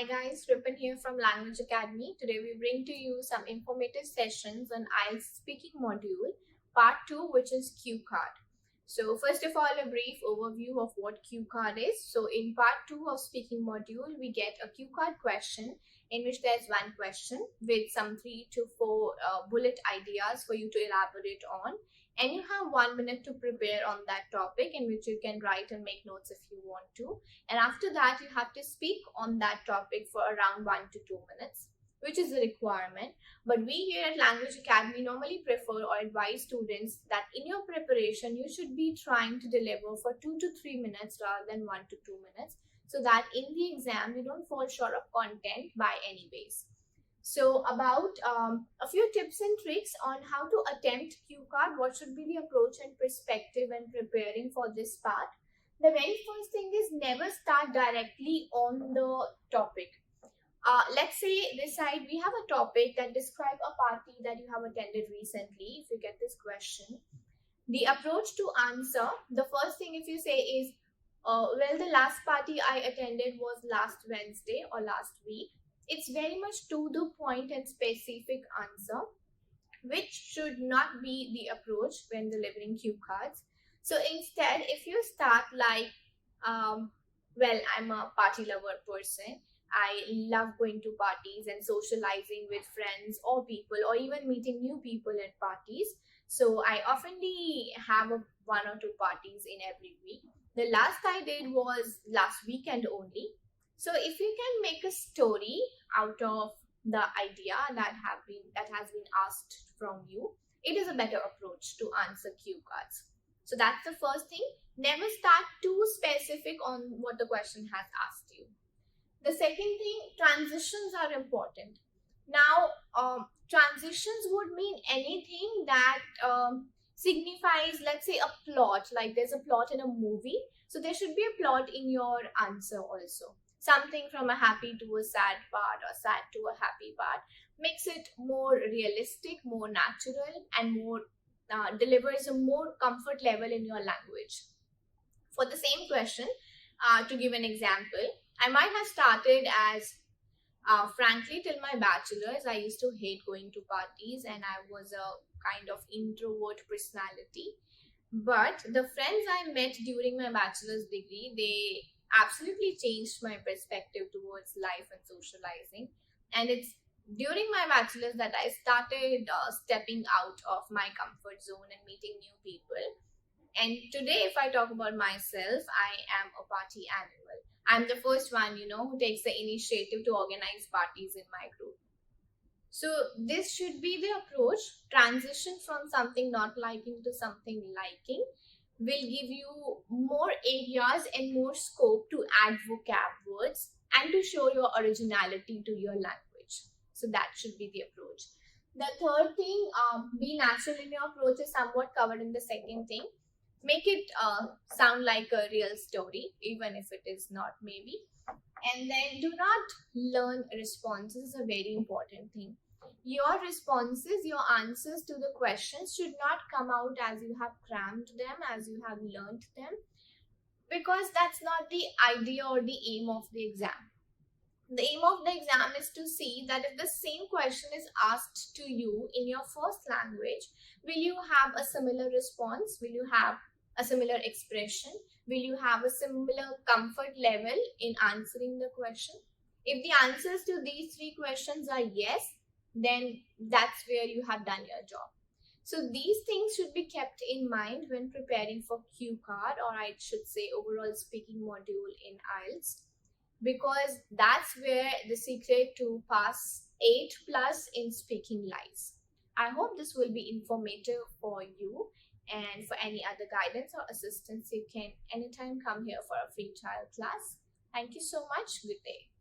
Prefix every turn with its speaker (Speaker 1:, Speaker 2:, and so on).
Speaker 1: Hi guys, Ripan here from Language Academy. Today we bring to you some informative sessions on IELTS speaking module part 2, which is 𝗂𝗏. So first of all, a brief overview of what 𝗂𝗏 is. So in part 2 of speaking module, we get a 𝗂𝗏 question in which there's one question with some 3 to 4 bullet ideas for you to elaborate on. And you have 1 minute to prepare on that topic, in which you can write and make notes if you want to. And after that, you have to speak on that topic for around 1 to 2 minutes, which is a requirement. But we here at Language Academy normally prefer or advise students that in your preparation, you should be trying to deliver for 2 to 3 minutes rather than 1 to 2 minutes, so that in the exam, you don't fall short of content by any ways. So about a few tips and tricks on how to attempt 𝗂𝗏, what should be the approach and perspective when preparing for this part. The very first thing is never start directly on the topic. Let's say this side we have a topic that describes a party that you have attended recently. If you get this question, the approach to answer, the first thing if you say is, well, the last party I attended was last Wednesday or last week. It's very much to the point and specific answer, which should not be the approach when delivering 𝗂𝗏s. So instead, if you start like, well, I'm a party lover person. I love going to parties and socializing with friends or people, or even meeting new people at parties. So I oftenly have 1 or 2 parties in every week. The last I did was last weekend only. So if you can make a story out of the idea that has been asked from you, it is a better approach to answer 𝗂𝗏s. So that's the first thing. Never start too specific on what the question has asked you. The second thing, transitions are important. Now, transitions would mean anything that signifies, let's say, a plot, like there's a plot in a movie. So there should be a plot in your answer also. Something from a happy to a sad part or sad to a happy part makes it more realistic, more natural, and more delivers a more comfort level in your language. For the same question, to give an example, I might have started as, frankly, till my bachelor's, I used to hate going to parties and I was a kind of introvert personality. But the friends I met during my bachelor's degree, they absolutely changed my perspective towards life and socializing. And it's during my bachelor's that I started stepping out of my comfort zone and meeting new people. And today, if I talk about myself, I am a party animal. I'm the first one, who takes the initiative to organize parties in my group. So this should be the approach. Transition from something not liking to something liking will give you more areas and more scope to add vocab words and to show your originality to your language. So that should be the approach. The third thing, be natural in your approach, is somewhat covered in the second thing. Make it sound like a real story, even if it is not, maybe. And then do not learn responses, is a very important thing. Your responses, your answers to the questions should not come out as you have crammed them, as you have learnt them, because that's not the idea or the aim of the exam. The aim of the exam is to see that if the same question is asked to you in your first language, will you have a similar response? Will you have a similar expression? Will you have a similar comfort level in answering the question? If the answers to these 3 questions are yes, then that's where you have done your job. So these things should be kept in mind when preparing for 𝗂𝗏, or I should say overall speaking module in IELTS, because that's where the secret to pass 8+ in speaking lies. I hope this will be informative for you, and for any other guidance or assistance, you can anytime come here for a free trial class. Thank you so much. Good day.